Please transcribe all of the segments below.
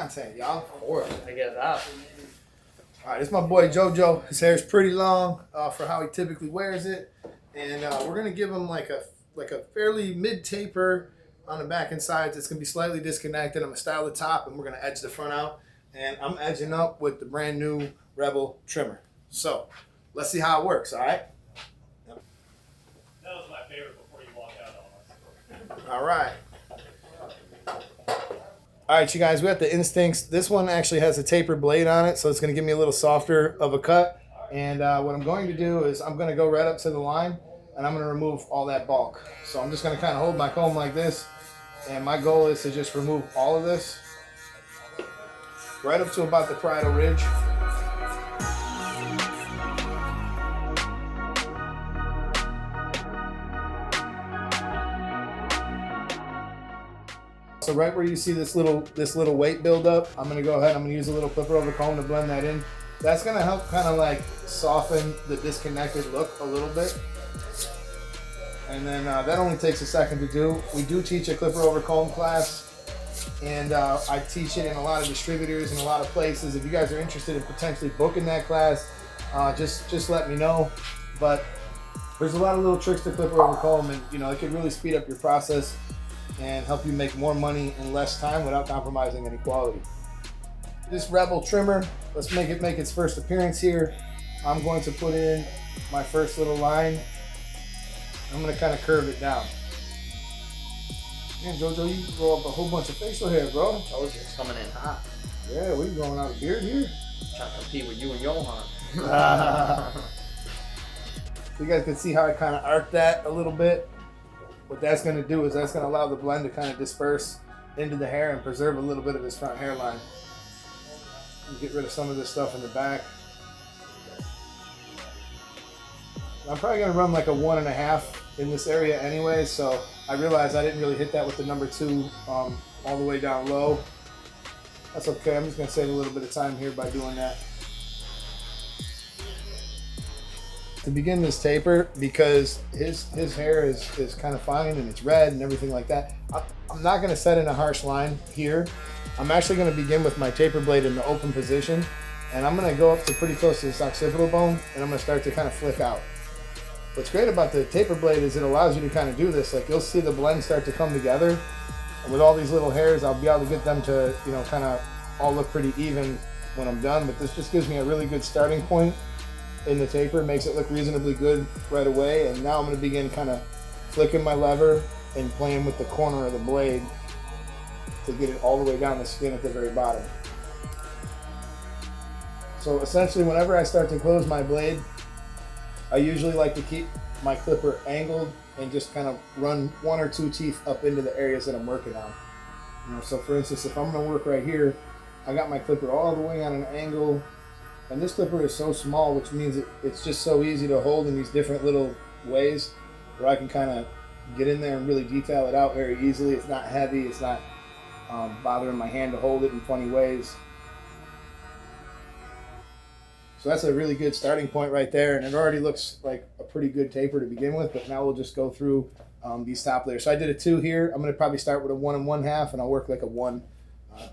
content, y'all. Of course, I get that. All right, this is my boy JoJo. His hair is pretty long for how he typically wears it, and we're gonna give him like a fairly mid taper on the back and sides. It's gonna be slightly disconnected. I'm gonna style the top, and we're gonna edge the front out. And I'm edging up with the brand new Rebel trimmer. So let's see how it works. All right. That was my favorite before you walked out on us. All right. All right, you guys, we got the Instincts. This one actually has a taper blade on it, so it's going to give me a little softer of a cut. And what I'm going to do is I'm going to go right up to the line, and I'm going to remove all that bulk. So I'm just going to kind of hold my comb like this, and my goal is to just remove all of this right up to about the parietal ridge. So right where you see this little weight build up, I'm gonna go ahead. I'm gonna use a little clipper over comb to blend that in. That's gonna help kind of like soften the disconnected look a little bit. And then that only takes a second to do. We do teach a clipper over comb class, and I teach it in a lot of distributors and a lot of places. If you guys are interested in potentially booking that class, just let me know. But there's a lot of little tricks to clipper over comb, and it could really speed up your process and help you make more money in less time without compromising any quality. This Rebel trimmer, let's make it make its first appearance here. I'm going to put in my first little line. I'm going to kind of curve it down. Man, JoJo, you grow up a whole bunch of facial hair, bro. I was just coming in hot. Yeah, we growing out a beard here. Trying to compete with you and Johan. You guys can see how I kind of arc that a little bit. What that's going to do is that's going to allow the blend to kind of disperse into the hair and preserve a little bit of his front hairline. Get rid of some of this stuff in the back. I'm probably going to run like a 1.5 in this area anyway, so I realized I didn't really hit that with the number 2 all the way down low. That's okay. I'm just going to save a little bit of time here by doing that. To begin this taper, because his hair is kind of fine and it's red and everything like that, I'm not going to set in a harsh line here. I'm actually going to begin with my taper blade in the open position, and I'm going to go up to pretty close to the occipital bone, and I'm going to start to kind of flick out. What's great about the taper blade is it allows you to kind of do this. Like, you'll see the blend start to come together, and with all these little hairs, I'll be able to get them to kind of all look pretty even when I'm done. But this just gives me a really good starting point in the taper. Makes it look reasonably good right away. And now I'm going to begin kind of flicking my lever and playing with the corner of the blade to get it all the way down the skin at the very bottom. So essentially, whenever I start to close my blade, I usually like to keep my clipper angled and just kind of run 1 or 2 teeth up into the areas that I'm working on. So for instance, if I'm going to work right here, I got my clipper all the way on an angle. And this clipper is so small, which means it's just so easy to hold in these different little ways where I can kind of get in there and really detail it out very easily. It's not heavy. It's not bothering my hand to hold it in funny ways. So that's a really good starting point right there. And it already looks like a pretty good taper to begin with, but now we'll just go through these top layers. So I did a 2 here. I'm going to probably start with a 1 1/2, and I'll work like a 1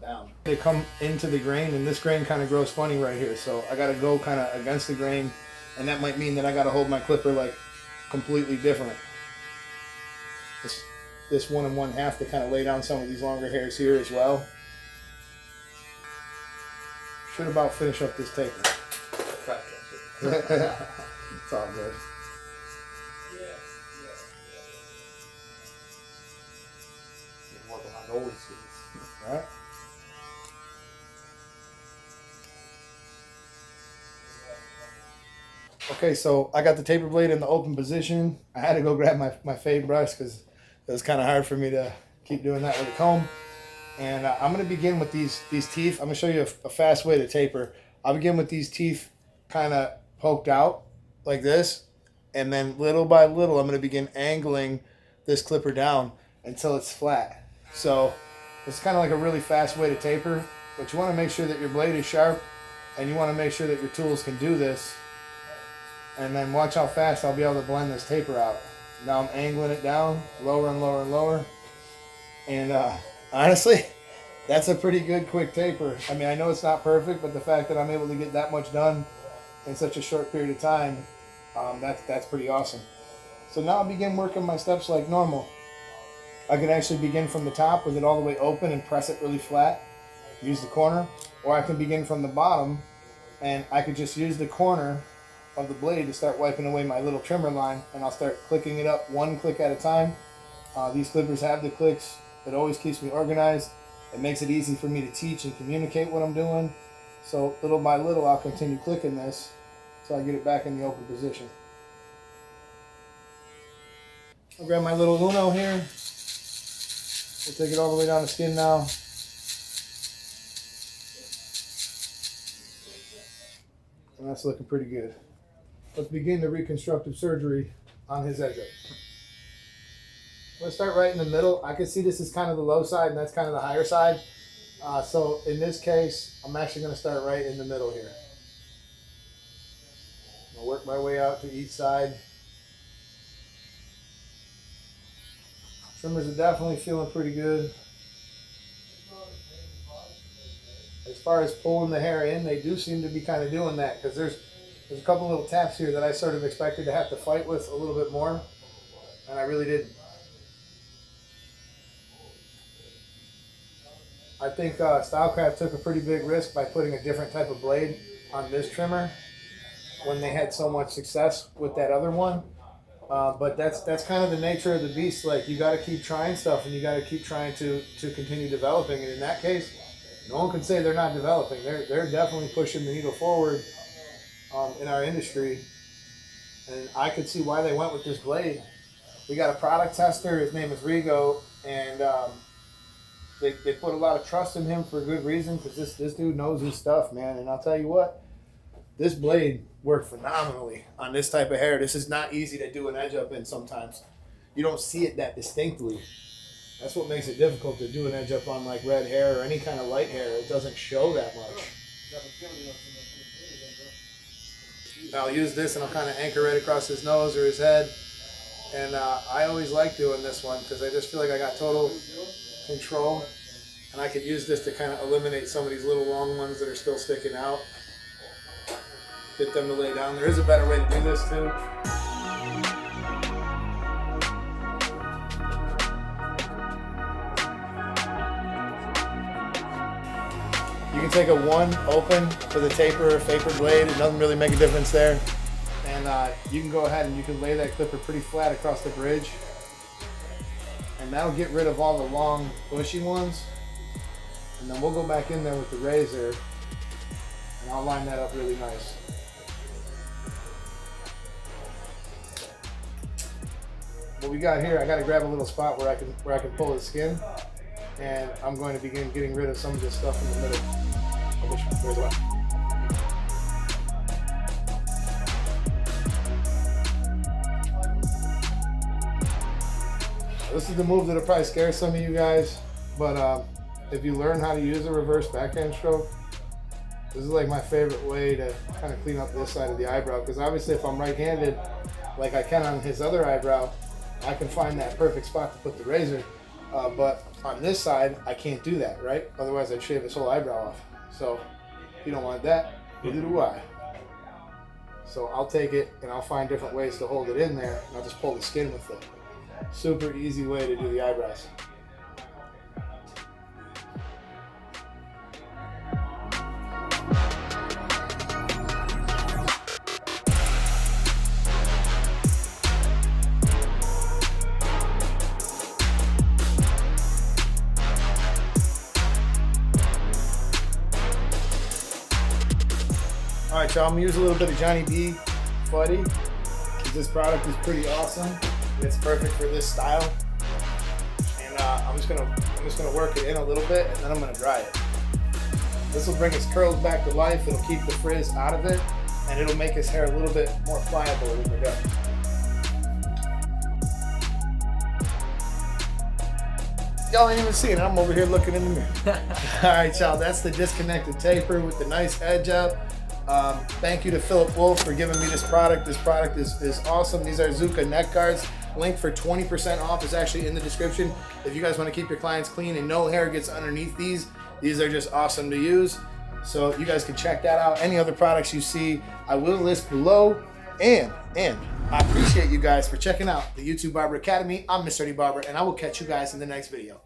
down. They come into the grain, and this grain kind of grows funny right here, so I got to go kind of against the grain, and that might mean that I got to hold my clipper like completely different. This 1 1/2 to kind of lay down some of these longer hairs here as well. Should about finish up this taper. It's all good. Right. Okay, so I got the taper blade in the open position. I had to go grab my fade brush because it was kind of hard for me to keep doing that with a comb. And I'm going to begin with these teeth. I'm going to show you a fast way to taper. I'll begin with these teeth kind of poked out like this. And then little by little, I'm going to begin angling this clipper down until it's flat. So it's kind of like a really fast way to taper. But you want to make sure that your blade is sharp, and you want to make sure that your tools can do this. And then watch how fast I'll be able to blend this taper out. Now I'm angling it down, lower and lower and lower. And honestly, That's a pretty good quick taper. I mean, I know it's not perfect, but the fact that I'm able to get that much done in such a short period of time, that's pretty awesome. So now I'll begin working my steps like normal. I can actually begin from the top with it all the way open and press it really flat, use the corner, or I can begin from the bottom and I could just use the corner of the blade to start wiping away my little trimmer line, and I'll start clicking it up one click at a time. These clippers have the clicks. It always keeps me organized. It makes it easy for me to teach and communicate what I'm doing. So little by little I'll continue clicking this until I get it back in the open position. I'll grab my little Uno here. We'll take it all the way down the skin now. And that's looking pretty good. Let's begin the reconstructive surgery on his edge up. Let's start right in the middle. I can see this is kind of the low side and that's kind of the higher side. So in this case, I'm actually going to start right in the middle here. I'll work my way out to each side. Trimmers are definitely feeling pretty good. As far as pulling the hair in, they do seem to be kind of doing that, because there's a couple little taps here that I sort of expected to have to fight with a little bit more, and I really didn't. I think Stylecraft took a pretty big risk by putting a different type of blade on this trimmer when they had so much success with that other one. But that's kind of the nature of the beast. Like, you got to keep trying stuff, and you got to keep trying to continue developing. And in that case, no one can say they're not developing. They're definitely pushing the needle forward in our industry. And I could see why they went with this blade. We got a product tester. His name is Rigo, and they put a lot of trust in him for a good reason, because this dude knows his stuff, man. And I'll tell you what, this blade worked phenomenally on this type of hair. This is not easy to do an edge up in sometimes. You don't see it that distinctly. That's what makes it difficult to do an edge up on like red hair or any kind of light hair. It doesn't show that much. Now I'll use this and I'll kind of anchor right across his nose or his head. And I always like doing this one because I just feel like I got total control. And I could use this to kind of eliminate some of these little long ones that are still sticking out. Get them to lay down. There is a better way to do this too. You can take a one open for the taper or taper blade. It doesn't really make a difference there. And you can go ahead and you can lay that clipper pretty flat across the bridge. And that'll get rid of all the long bushy ones. And then we'll go back in there with the razor and I'll line that up really nice. What we got here, I got to grab a little spot where I can pull the skin, and I'm going to begin getting rid of some of this stuff in the middle. Where's the one? This is the move that'll probably scare some of you guys, but if you learn how to use a reverse backhand stroke, this is like my favorite way to kind of clean up this side of the eyebrow, because obviously if I'm right-handed, like I can on his other eyebrow, I can find that perfect spot to put the razor, but on this side, I can't do that, right? Otherwise, I'd shave his whole eyebrow off. So, if you don't want that, neither do I. So I'll take it and I'll find different ways to hold it in there, and I'll just pull the skin with it. Super easy way to do the eyebrows. All right, y'all, I'm gonna use a little bit of Johnny B Fuddy, because this product is pretty awesome. It's perfect for this style. And I'm just gonna work it in a little bit, and then I'm gonna dry it. This will bring his curls back to life. It'll keep the frizz out of it, and it'll make his hair a little bit more pliable when we're done. Y'all ain't even seen it. I'm over here looking in the mirror. All right, y'all, that's the disconnected taper with the nice edge up. Thank you to Philip Wolf for giving me this product. This product is awesome. These are Zuka neck guards. Link for 20% off is actually in the description. If you guys want to keep your clients clean and no hair gets underneath these, These are just awesome to use. So you guys can check that out. Any other products you see, I will list below. And I appreciate you guys for checking out the YouTube Barber Academy. I'm Mr. Eddie Barber, and I will catch you guys in the next video.